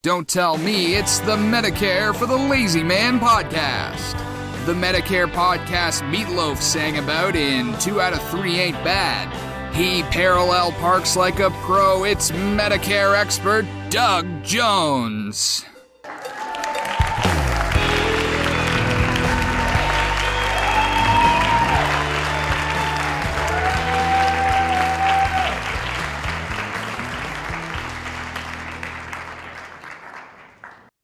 Don't tell me it's the Medicare for the Lazy Man podcast. The Medicare podcast Meatloaf sang about in 2 out of 3 Ain't Bad. He parallel parks like a pro. It's Medicare expert Doug Jones.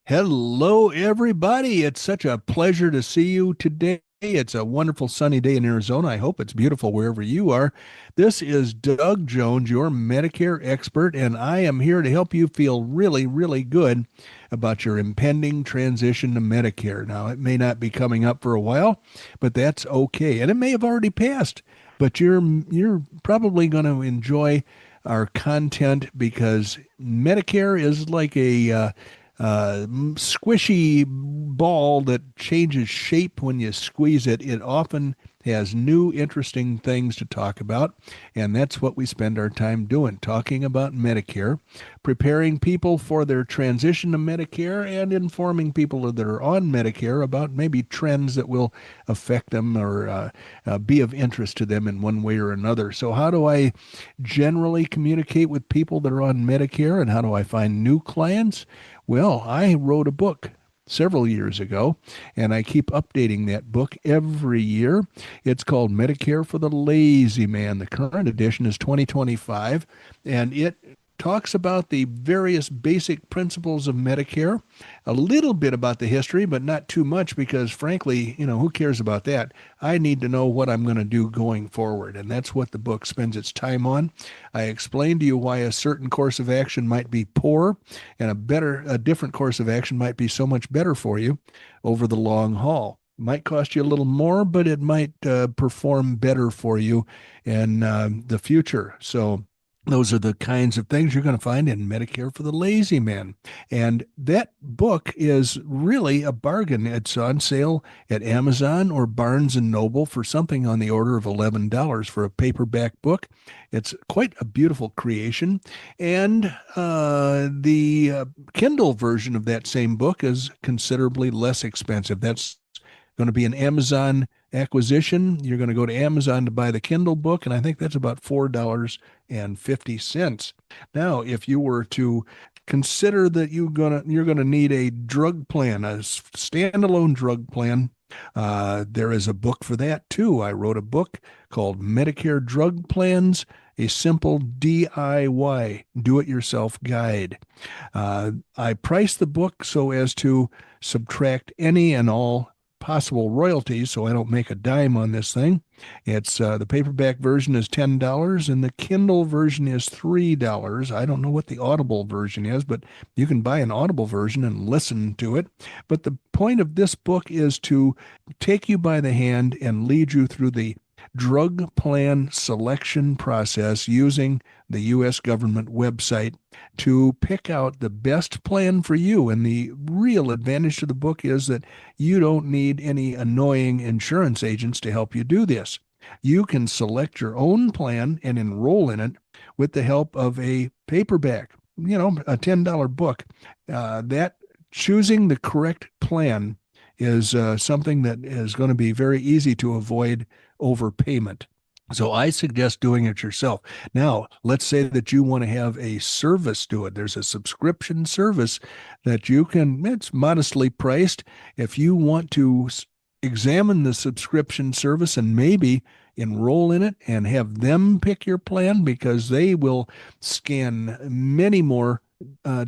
Hello, everybody. It's such a pleasure to see you today. It's a wonderful sunny day in Arizona. I hope it's beautiful wherever you are. This is Doug Jones, your Medicare expert, and I am here to help you feel really, really good about your impending transition to Medicare. Now, it may not be coming up for a while, but that's okay. And it may have already passed, but you're probably going to enjoy our content because Medicare is like a squishy ball that changes shape when you squeeze it. It often has new, interesting things to talk about, and that's what we spend our time doing, talking about Medicare, preparing people for their transition to Medicare, and informing people that are on Medicare about maybe trends that will affect them or be of interest to them in one way or another. So how do I generally communicate with people that are on Medicare, and how do I find new clients? Well, I wrote a book several years ago, and I keep updating that book every year. It's called Medicare for the Lazy Man. The current edition is 2025, and it talks about the various basic principles of Medicare, a little bit about the history, but not too much because, frankly, who cares about that? I need to know what I'm going to do going forward, and that's what the book spends its time on. I explain to you why a certain course of action might be poor and a different course of action might be so much better for you over the long haul. It might cost you a little more, but it might perform better for you in the future. So those are the kinds of things you're going to find in Medicare for the Lazy Man. And that book is really a bargain. It's on sale at Amazon or Barnes & Noble for something on the order of $11 for a paperback book. It's quite a beautiful creation. And the Kindle version of that same book is considerably less expensive. That's going to be an Amazon acquisition. You're going to go to Amazon to buy the Kindle book, and I think that's about $4.50. Now, if you were to consider that you're going to need a drug plan, a standalone drug plan, there is a book for that too. I wrote a book called Medicare Drug Plans, a simple DIY, do-it-yourself guide. I priced the book so as to subtract any and all possible royalties, so I don't make a dime on this thing. It's the paperback version is $10 and the Kindle version is $3. I don't know what the Audible version is, but you can buy an Audible version and listen to it. But the point of this book is to take you by the hand and lead you through the drug plan selection process using the U.S. government website to pick out the best plan for you. And the real advantage to the book is that you don't need any annoying insurance agents to help you do this. You can select your own plan and enroll in it with the help of a paperback, a $10 book. That choosing the correct plan is something that is going to be very easy to avoid overpayment. So I suggest doing it yourself. Now, let's say that you want to have a service do it. There's a subscription service that it's modestly priced. If you want to examine the subscription service and maybe enroll in it and have them pick your plan because they will scan many more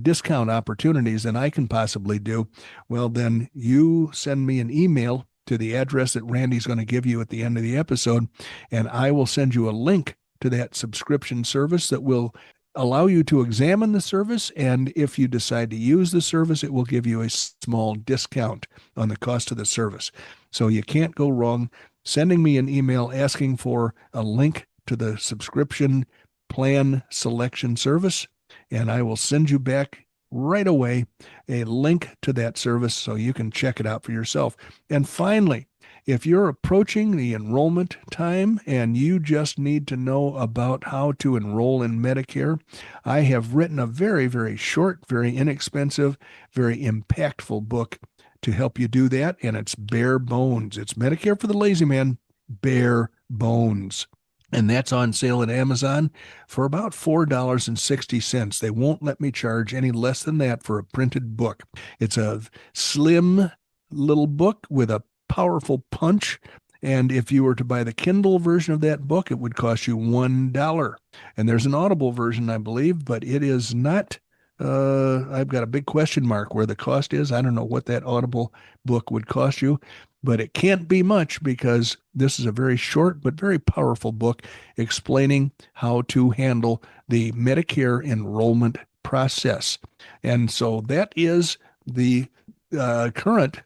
discount opportunities than I can possibly do, well, then you send me an email to the address that Randy's going to give you at the end of the episode, and I will send you a link to that subscription service that will allow you to examine the service, and if you decide to use the service, it will give you a small discount on the cost of the service. So you can't go wrong sending me an email asking for a link to the subscription plan selection service, and I will send you back right away a link to that service so you can check it out for yourself. And finally, if you're approaching the enrollment time and you just need to know about how to enroll in Medicare, I have written a very, very short, very inexpensive, very impactful book to help you do that. And it's bare bones. It's Medicare for the Lazy Man, bare bones. And that's on sale at Amazon for about $4.60. They won't let me charge any less than that for a printed book. It's a slim little book with a powerful punch. And if you were to buy the Kindle version of that book, it would cost you $1. And there's an Audible version, I believe, but it is not. I've got a big question mark where the cost is. I don't know what that Audible book would cost you, but it can't be much because this is a very short but very powerful book explaining how to handle the Medicare enrollment process. And so that is the current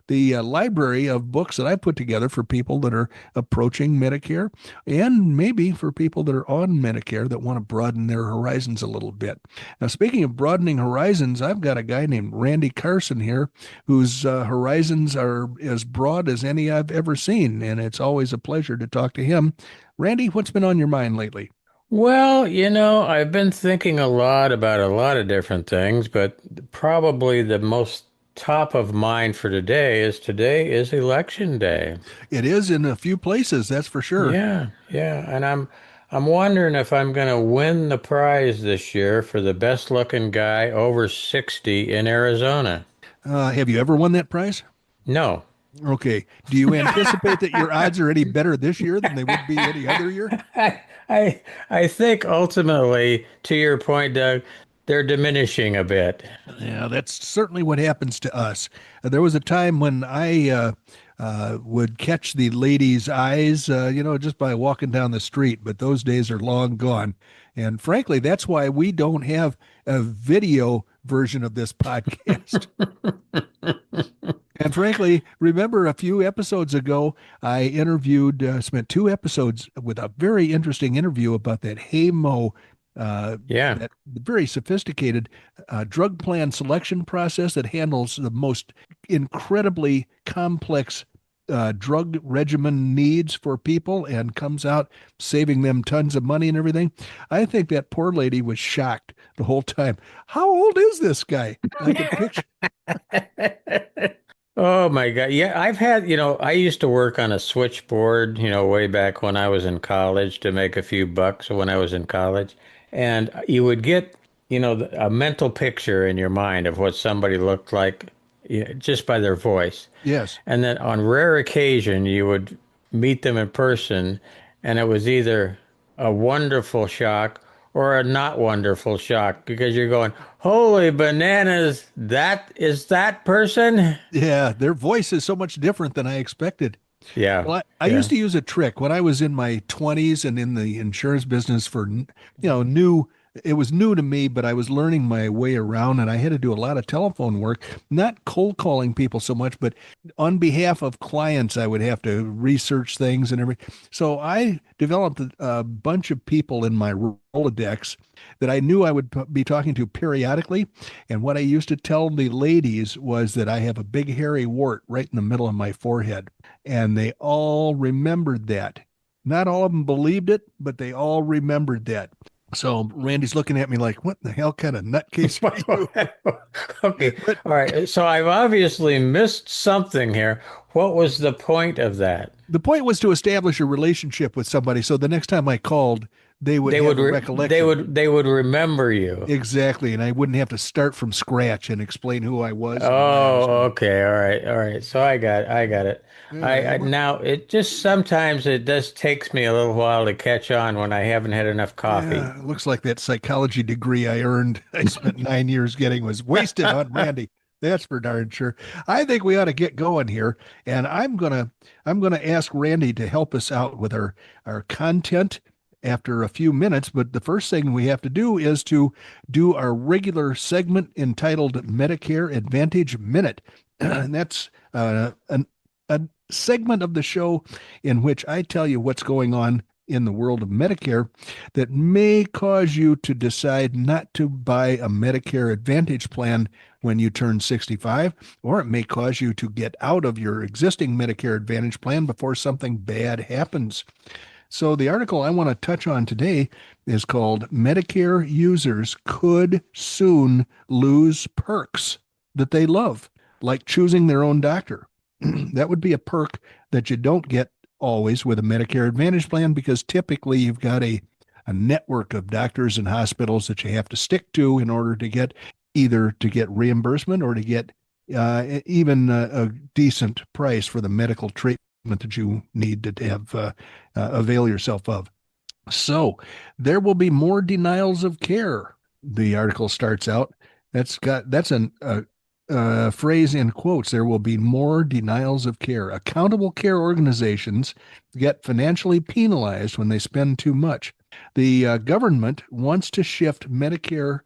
the library of books that I put together for people that are approaching Medicare and maybe for people that are on Medicare that want to broaden their horizons a little bit. Now, speaking of broadening horizons, I've got a guy named Randy Carson here whose horizons are as broad as any I've ever seen, and it's always a pleasure to talk to him. Randy, what's been on your mind lately? Well, I've been thinking a lot about a lot of different things, but probably the most top of mind for today is election day. It is in a few places, that's for sure. Yeah, yeah, and I'm wondering if I'm going to win the prize this year for the best looking guy over 60 in Arizona. Have you ever won that prize? No. Okay. Do you anticipate that your odds are any better this year than they would be any other year? I think ultimately, to your point, Doug, they're diminishing a bit. Yeah, that's certainly what happens to us. There was a time when I would catch the ladies' eyes, just by walking down the street, but those days are long gone. And frankly, that's why we don't have a video version of this podcast. And frankly, remember a few episodes ago, I spent 2 episodes with a very interesting interview about that HAMO, Yeah. that very sophisticated drug plan selection process that handles the most incredibly complex drug regimen needs for people and comes out saving them tons of money and everything. I think that poor lady was shocked the whole time. How old is this guy? I could picture. Oh my God. Yeah, I used to work on a switchboard, way back when I was in college to make a few bucks when I was in college. And you would get, a mental picture in your mind of what somebody looked like, just by their voice. Yes. And then on rare occasion, you would meet them in person, and it was either a wonderful shock or a not wonderful shock because you're going, holy bananas, that is that person? Yeah, their voice is so much different than I expected. Yeah, Well, I yeah. used to use a trick when I was in my 20s and in the insurance business for, new. It was new to me, but I was learning my way around and I had to do a lot of telephone work, not cold calling people so much, but on behalf of clients, I would have to research things and everything. So I developed a bunch of people in my Rolodex that I knew I would be talking to periodically. And what I used to tell the ladies was that I have a big hairy wart right in the middle of my forehead. And they all remembered that. Not all of them believed it, but they all remembered that. So Randy's looking at me like, what the hell kind of nutcase are you? Okay. But All right. So I've obviously missed something here. What was the point of that? the point was to establish a relationship with somebody. So the next time I called, they would They have would a recollection. they would remember you. Exactly. And I wouldn't have to start from scratch and explain who I was and why I was Oh, calling. okay. All right. So I got it. Yeah, I now it just sometimes it does takes me a little while to catch on when I haven't had enough coffee. yeah, it looks like that psychology degree I earned, I spent 9 years getting was wasted on Randy. That's for darn sure. I think we ought to get going here, and I'm gonna ask Randy to help us out with our content after a few minutes. But the first thing we have to do is to do our regular segment entitled Medicare Advantage Minute, and that's a segment of the show in which I tell you what's going on in the world of Medicare that may cause you to decide not to buy a Medicare Advantage plan when you turn 65, or it may cause you to get out of your existing Medicare Advantage plan before something bad happens. So the article I want to touch on today is called Medicare Users Could Soon Lose Perks That They Love, like choosing their own doctor. That would be a perk that you don't get always with a Medicare Advantage plan, because typically you've got a network of doctors and hospitals that you have to stick to in order to get either to get reimbursement or to get even a decent price for the medical treatment that you need to have avail yourself of. So there will be more denials of care. The article starts out. That's a phrase in quotes. There will be more denials of care. Accountable care organizations get financially penalized when they spend too much. The government wants to shift Medicare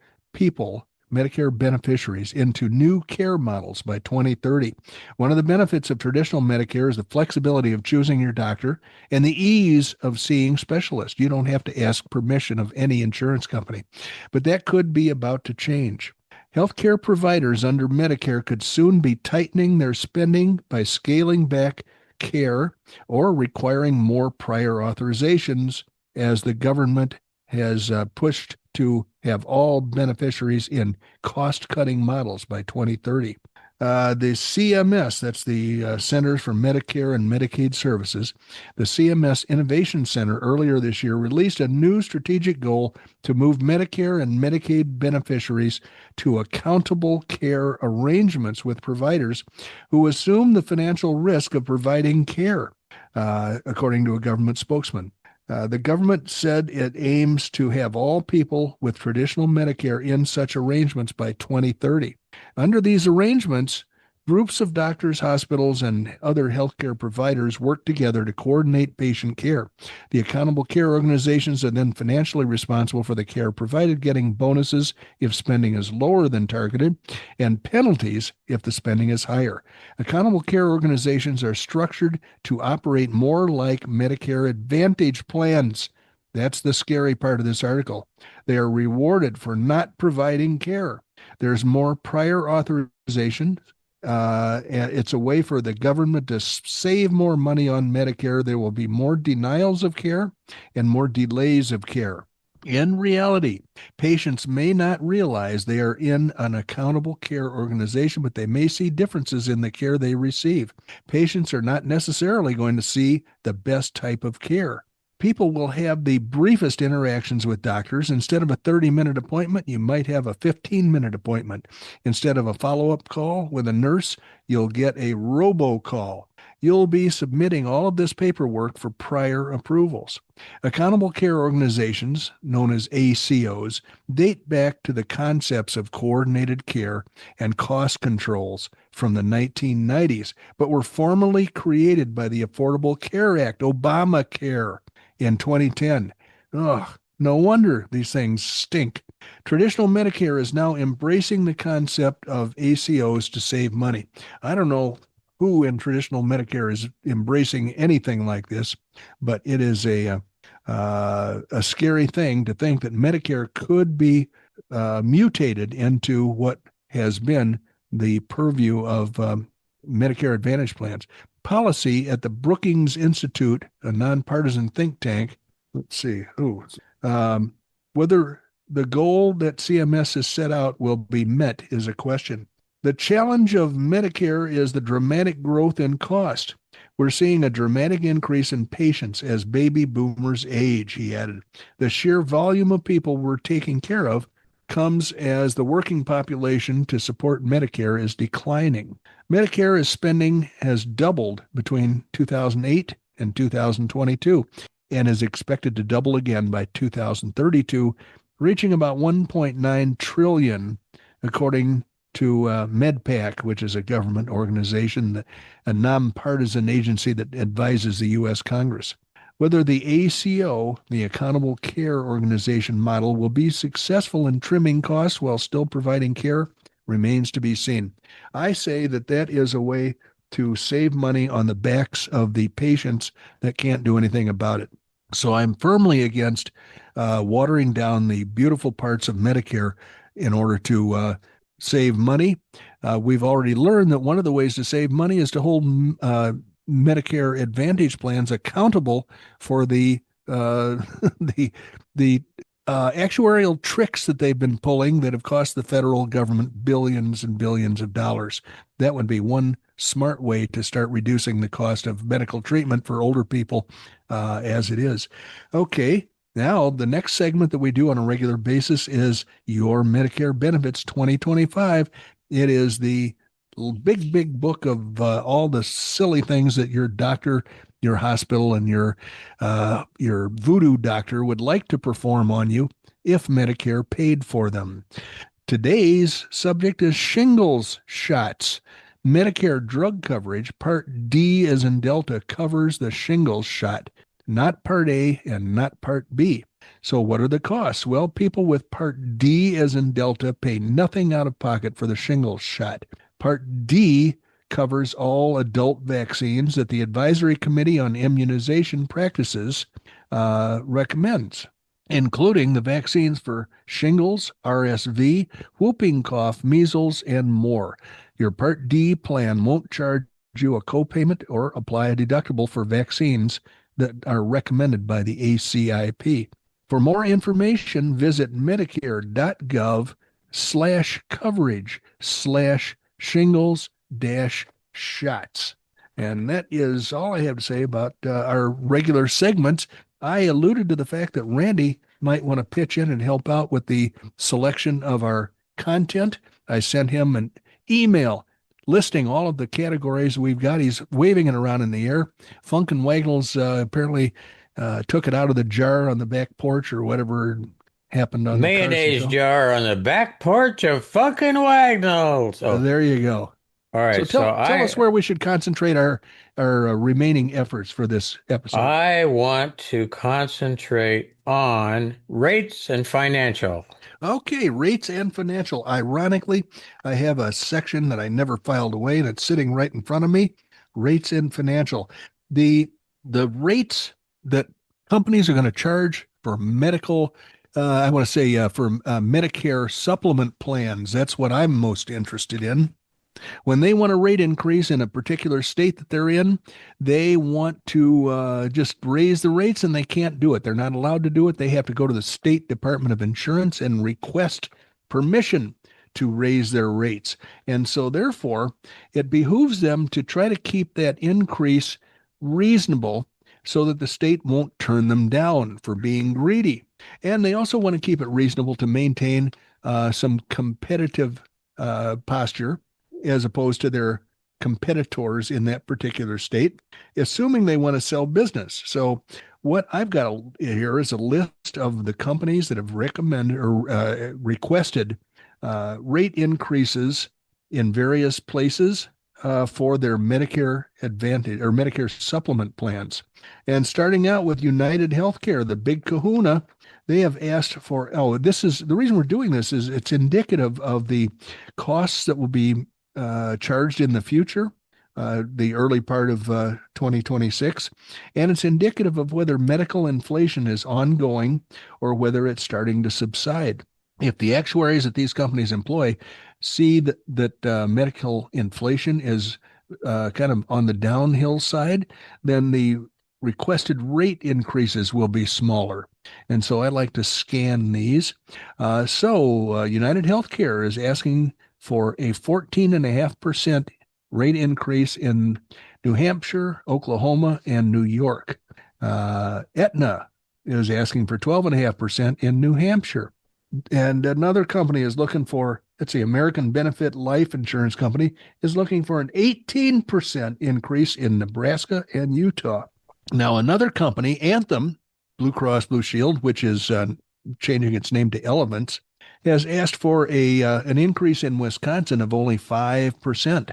beneficiaries into new care models by 2030. One of the benefits of traditional Medicare is the flexibility of choosing your doctor and the ease of seeing specialists. You don't have to ask permission of any insurance company, but that could be about to change. Healthcare providers under Medicare could soon be tightening their spending by scaling back care or requiring more prior authorizations, as the government has pushed to have all beneficiaries in cost-cutting models by 2030. The CMS, that's the Centers for Medicare and Medicaid Services, the CMS Innovation Center earlier this year released a new strategic goal to move Medicare and Medicaid beneficiaries to accountable care arrangements with providers who assume the financial risk of providing care, according to a government spokesman. The government said it aims to have all people with traditional Medicare in such arrangements by 2030. Under these arrangements, groups of doctors, hospitals, and other healthcare providers work together to coordinate patient care. The accountable care organizations are then financially responsible for the care provided, getting bonuses if spending is lower than targeted and penalties if the spending is higher. Accountable care organizations are structured to operate more like Medicare Advantage plans. That's the scary part of this article. They are rewarded for not providing care. There's more prior authorization. It's a way for the government to save more money on Medicare. There will be more denials of care and more delays of care. In reality, patients may not realize they are in an accountable care organization, but they may see differences in the care they receive. Patients are not necessarily going to see the best type of care. People will have the briefest interactions with doctors. Instead of a 30-minute appointment, you might have a 15-minute appointment. Instead of a follow-up call with a nurse, you'll get a robocall. You'll be submitting all of this paperwork for prior approvals. Accountable care organizations, known as ACOs, date back to the concepts of coordinated care and cost controls from the 1990s, but were formally created by the Affordable Care Act, Obamacare, in 2010. Ugh, no wonder these things stink. Traditional Medicare is now embracing the concept of ACOs to save money. I don't know who in traditional Medicare is embracing anything like this, but it is a scary thing to think that Medicare could be mutated into what has been the purview of Medicare Advantage plans. Policy at the Brookings Institute, a nonpartisan think tank. Let's see, whether the goal that CMS has set out will be met is a question. The challenge of Medicare is the dramatic growth in cost. We're seeing a dramatic increase in patients as baby boomers age, he added. The sheer volume of people we're taking care of comes as the working population to support Medicare is declining. Medicare spending has doubled between 2008 and 2022 and is expected to double again by 2032, reaching about $1.9 trillion, according to MedPAC, which is a government organization, a nonpartisan agency that advises the U.S. Congress. Whether the ACO, the Accountable Care Organization model, will be successful in trimming costs while still providing care remains to be seen. I say that that is a way to save money on the backs of the patients that can't do anything about it. So I'm firmly against watering down the beautiful parts of Medicare in order to save money. We've already learned that one of the ways to save money is to hold Medicare Advantage plans accountable for the the actuarial tricks that they've been pulling that have cost the federal government billions and billions of dollars. That would be one smart way to start reducing the cost of medical treatment for older people as it is. Okay, now the next segment that we do on a regular basis is Your Medicare Benefits 2025. It is the big book of all the silly things that your doctor, your hospital, and your voodoo doctor would like to perform on you if Medicare paid for them. Today's subject is shingles shots. Medicare drug coverage, Part D as in Delta, covers the shingles shot, not Part A and not Part B. So what are the costs? Well, people with Part D as in Delta pay nothing out of pocket for the shingles shot. Part D covers all adult vaccines that the Advisory Committee on Immunization Practices recommends, including the vaccines for shingles, RSV, whooping cough, measles, and more. Your Part D plan won't charge you a copayment or apply a deductible for vaccines that are recommended by the ACIP. For more information, visit medicare.gov/coverage/shingles-shots. And that is all I have to say about our regular segments. I alluded to the fact that Randy might want to pitch in and help out with the selection of our content. I sent him an email listing all of the categories we've got. He's waving it around in the air. Funk and Wagnalls apparently took it out of the jar on the back porch or whatever happened on Mayonnaise the Carson jar on the back porch of fucking Wagnalls. show. There you go. All So right. tell us where we should concentrate our remaining efforts for this episode. I want to concentrate on rates and financial. Okay, rates and financial. Ironically, I have a section that I never filed away that's sitting right in front of me. Rates and financial. The rates that companies are going to charge for medical, I want to say for Medicare supplement plans. That's what I'm most interested in. When they want a rate increase in a particular state that they're in, they want to just raise the rates and they can't do it. They're not allowed to do it. They have to go to the State Department of Insurance and request permission to raise their rates. And so therefore, it behooves them to try to keep that increase reasonable so that the state won't turn them down for being greedy. And they also want to keep it reasonable to maintain some competitive posture as opposed to their competitors in that particular state, assuming they want to sell business. So what I've got here is a list of the companies that have recommended or requested rate increases in various places for their Medicare Advantage or Medicare supplement plans. And starting out with United Healthcare, the big kahuna, they have asked for, this is the reason we're doing this is it's indicative of the costs that will be charged in the future, the early part of 2026, and it's indicative of whether medical inflation is ongoing or whether it's starting to subside. If the actuaries that these companies employ see that medical inflation is kind of on the downhill side, then the requested rate increases will be smaller. And so I like to scan these. United Healthcare is asking for a 14.5% rate increase in New Hampshire, Oklahoma, and New York. Aetna is asking for 12.5% in New Hampshire. And another company is looking for, let's see, American Benefit Life Insurance Company is looking for an 18% increase in Nebraska and Utah. Now, another company, Anthem, Blue Cross Blue Shield, which is changing its name to Elevance, has asked for an increase in Wisconsin of only 5%.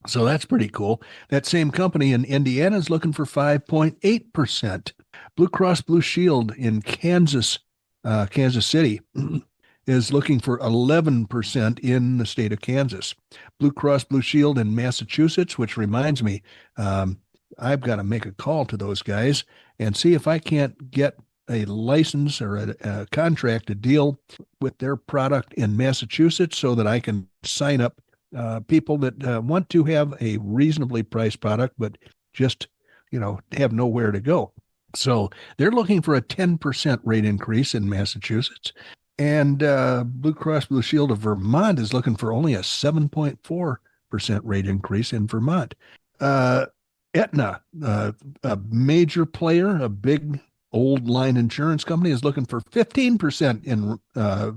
So that's pretty cool. That same company in Indiana is looking for 5.8%. Blue Cross Blue Shield in Kansas City is looking for 11% in the state of Kansas. Blue Cross Blue Shield in Massachusetts, which reminds me, I've got to make a call to those guys and see if I can't get a license or a contract to deal with their product in Massachusetts so that I can sign up people that want to have a reasonably priced product, but just, have nowhere to go. So they're looking for a 10% rate increase in Massachusetts. And Blue Cross Blue Shield of Vermont is looking for only a 7.4% rate increase in Vermont. Aetna, a major player, a big old line insurance company, is looking for 15% in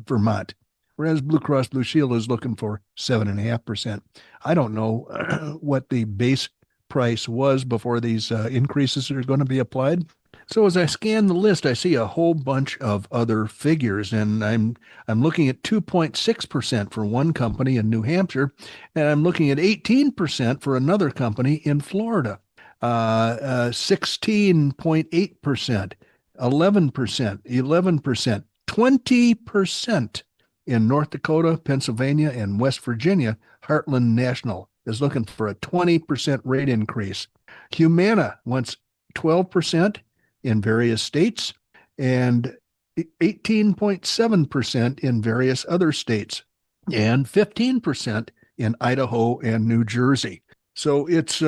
Vermont, whereas Blue Cross Blue Shield is looking for 7.5%. I don't know what the base price was before these increases are going to be applied. So as I scan the list, I see a whole bunch of other figures, and I'm looking at 2.6% for one company in New Hampshire, and I'm looking at 18% for another company in Florida, 16.8%, 11%, 11%, 20% in North Dakota, Pennsylvania, and West Virginia. Heartland National is looking for a 20% rate increase. Humana wants 12% in various states and 18.7% in various other states and 15% in Idaho and New Jersey. So it's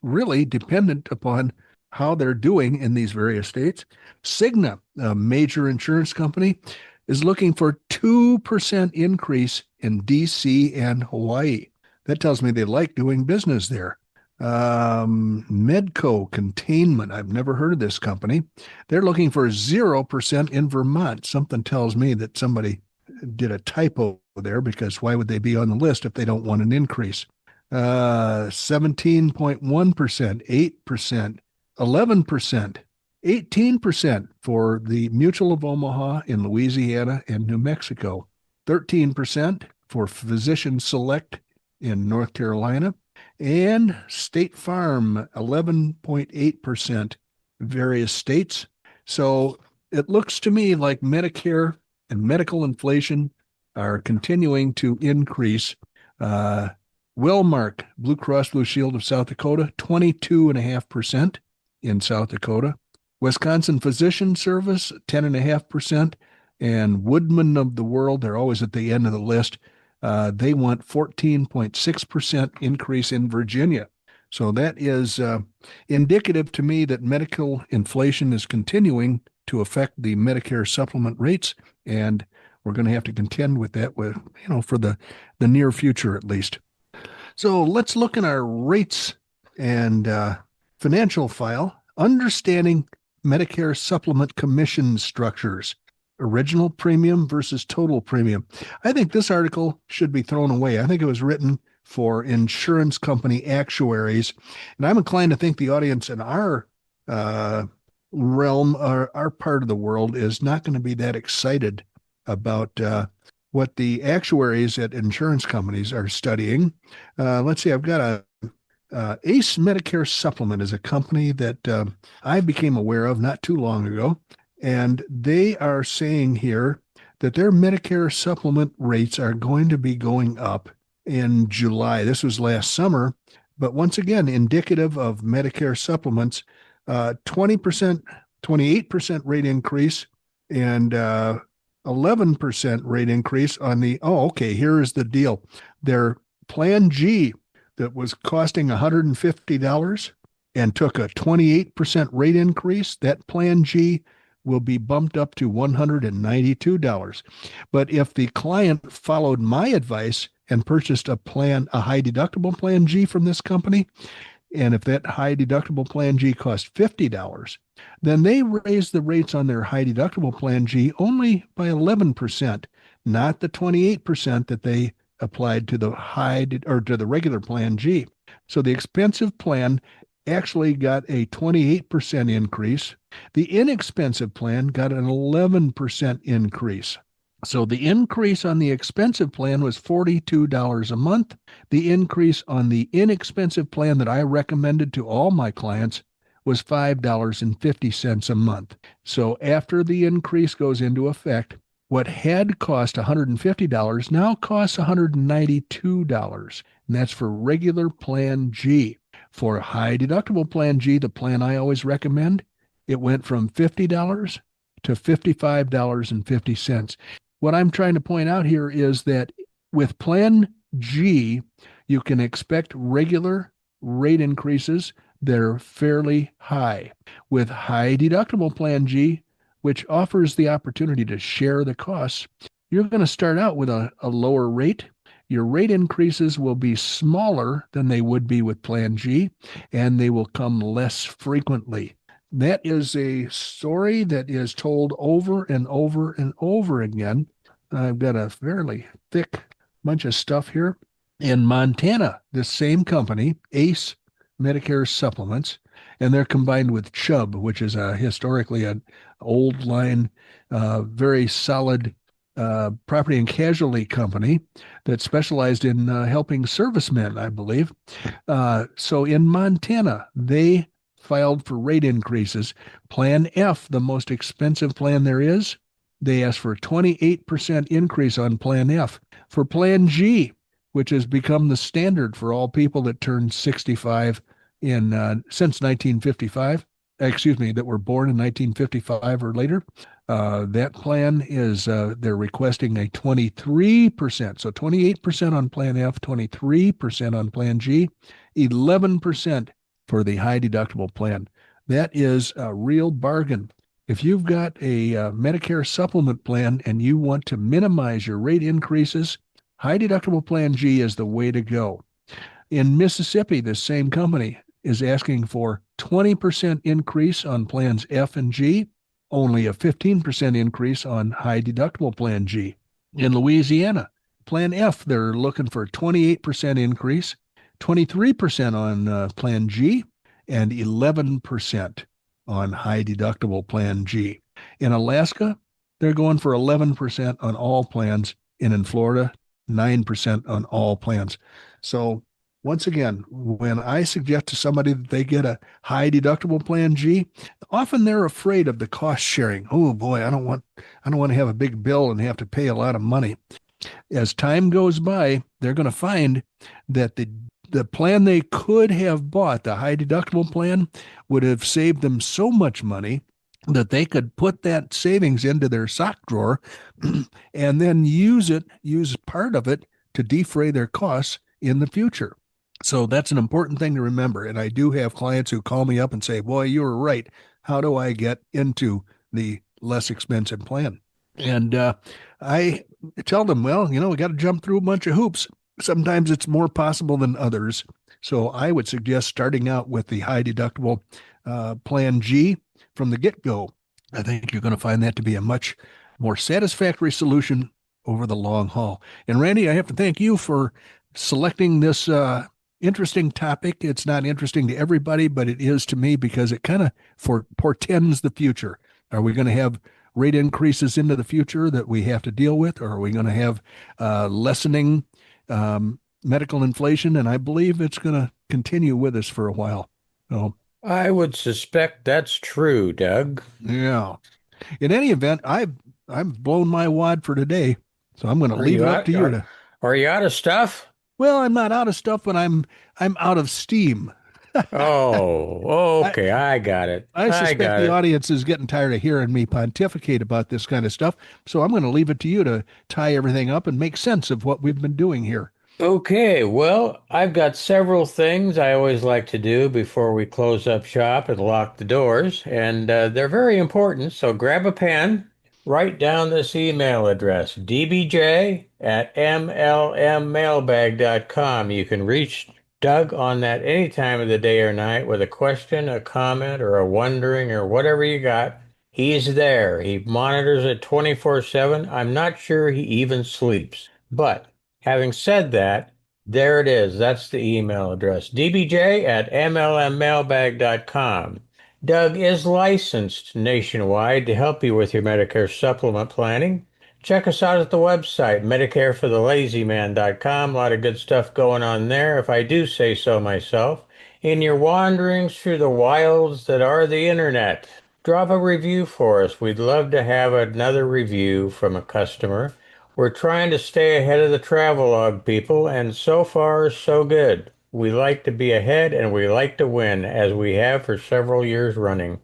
really dependent upon how they're doing in these various states. Cigna, a major insurance company, is looking for 2% increase in DC and Hawaii. That tells me they like doing business there. Medco Containment, I've never heard of this company. They're looking for 0% in Vermont. Something tells me that somebody did a typo there, because why would they be on the list if they don't want an increase? 17.1%, 8%, 11%, 18% for the Mutual of Omaha in Louisiana and New Mexico, 13% for Physician Select in North Carolina, and State Farm, 11.8%, various states. So it looks to me like Medicare and medical inflation are continuing to increase. Wellmark, Blue Cross Blue Shield of South Dakota, 22.5% in South Dakota. Wisconsin Physician Service, 10.5%. And Woodman of the World, they're always at the end of the list. They want 14.6% increase in Virginia. So that is indicative to me that medical inflation is continuing to affect the Medicare supplement rates, and we're going to have to contend with that for the near future at least. So let's look at our rates and financial file, understanding Medicare supplement commission structures. Original premium versus total premium. I think this article should be thrown away. I think it was written for insurance company actuaries. And I'm inclined to think the audience in our realm, our part of the world, is not going to be that excited about what the actuaries at insurance companies are studying. Let's see, I've got Ace Medicare Supplement is a company that I became aware of not too long ago. And they are saying here that their Medicare supplement rates are going to be going up in July. This was last summer, but once again, indicative of Medicare supplements, 20%, 28% rate increase and 11% rate increase on the, here is the deal. Their Plan G that was costing $150 and took a 28% rate increase, that Plan G will be bumped up to $192. But if the client followed my advice and purchased a high deductible Plan G from this company, and if that high deductible Plan G cost $50, then they raised the rates on their high deductible Plan G only by 11%, not the 28% that they applied to the to the regular Plan G. So the expensive plan actually got a 28% increase. The inexpensive plan got an 11% increase. So the increase on the expensive plan was $42 a month. The increase on the inexpensive plan that I recommended to all my clients was $5.50 a month. So after the increase goes into effect, what had cost $150 now costs $192. And that's for regular Plan G. For high deductible Plan G, the plan I always recommend, it went from $50 to $55.50. What I'm trying to point out here is that with Plan G, you can expect regular rate increases that are fairly high. With high deductible Plan G, which offers the opportunity to share the costs, you're going to start out with a lower rate. Your rate increases will be smaller than they would be with Plan G, and they will come less frequently. That is a story that is told over and over and over again. I've got a fairly thick bunch of stuff here. In Montana, this same company, Ace Medicare Supplements, and they're combined with Chubb, which is historically an old line, very solid property and casualty company that specialized in helping servicemen, I believe. So in Montana, they filed for rate increases. Plan F, the most expensive plan there is, they asked for a 28% increase on Plan F. For Plan G, which has become the standard for all people that turned 65 in since 1955, that were born in 1955 or later. That plan is they're requesting a 23%. So 28% on Plan F, 23% on Plan G, 11% for the high deductible plan. That is a real bargain. If you've got a Medicare supplement plan and you want to minimize your rate increases, high deductible Plan G is the way to go. In Mississippi, this same company is asking for 20% increase on plans F and G, only a 15% increase on high deductible Plan G. In Louisiana, Plan F, they're looking for a 28% increase, 23% on Plan G, and 11% on high deductible Plan G. In Alaska, they're going for 11% on all plans, and in Florida, 9% on all plans. So once again, when I suggest to somebody that they get a high deductible Plan G, often they're afraid of the cost sharing. Oh boy, I don't want to have a big bill and have to pay a lot of money. As time goes by, they're going to find that the plan they could have bought, the high deductible plan, would have saved them so much money that they could put that savings into their sock drawer and then use part of it to defray their costs in the future. So that's an important thing to remember. And I do have clients who call me up and say, boy, you were right. How do I get into the less expensive plan? And I tell them, well, we got to jump through a bunch of hoops. Sometimes it's more possible than others. So I would suggest starting out with the high deductible Plan G from the get-go. I think you're going to find that to be a much more satisfactory solution over the long haul. And Randy, I have to thank you for selecting this interesting topic. It's not interesting to everybody, but it is to me because it kind of portends the future. Are we going to have rate increases into the future that we have to deal with, or are we going to have lessening medical inflation? And I believe it's going to continue with us for a while. So, I would suspect that's true, Doug. yeah. In any event, I've blown my wad for today, so I'm going to leave it up to you to. Are you out of stuff? Well, I'm not out of stuff, but I'm out of steam. Oh, okay. I got it. I suspect the audience is getting tired of hearing me pontificate about this kind of stuff. So I'm going to leave it to you to tie everything up and make sense of what we've been doing here. Okay, well, I've got several things I always like to do before we close up shop and lock the doors, and they're very important. So grab a pen, write down this email address, dbj@mlmmailbag.com. You can reach Doug on that any time of the day or night with a question, a comment, or a wondering, or whatever you got. He's there. He monitors it 24/7. I'm not sure he even sleeps, but having said that, there it is. That's the email address, dbj@mlmmailbag.com. Doug is licensed nationwide to help you with your Medicare supplement planning. Check us out at the website, medicareforthelazyman.com. A lot of good stuff going on there, if I do say so myself. In your wanderings through the wilds that are the internet, drop a review for us. We'd love to have another review from a customer. We're trying to stay ahead of the travelogue, people, and so far, so good. We like to be ahead and we like to win, as we have for several years running.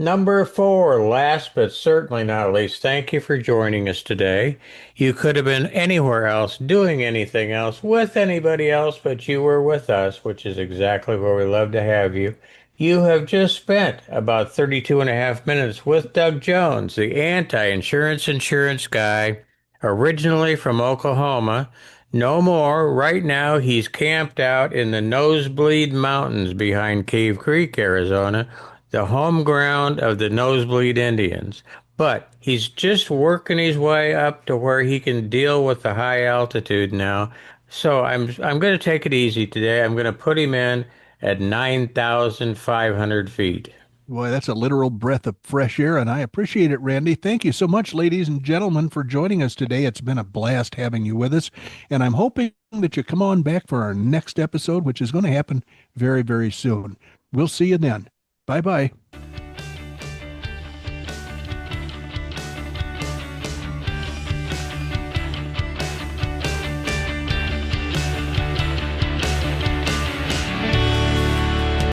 Number four, last but certainly not least, thank you for joining us today. You could have been anywhere else, doing anything else, with anybody else, but you were with us, which is exactly where we love to have you. You have just spent about 32 and a half minutes with Doug Jones, the anti-insurance guy, originally from Oklahoma. No more. Right now, he's camped out in the Nosebleed Mountains behind Cave Creek, Arizona, the home ground of the Nosebleed Indians. But he's just working his way up to where he can deal with the high altitude now. So I'm going to take it easy today. I'm going to put him in at 9,500 feet. Boy, that's a literal breath of fresh air, and I appreciate it, Randy. Thank you so much, ladies and gentlemen, for joining us today. It's been a blast having you with us, and I'm hoping that you come on back for our next episode, which is going to happen very, very soon. We'll see you then. Bye-bye.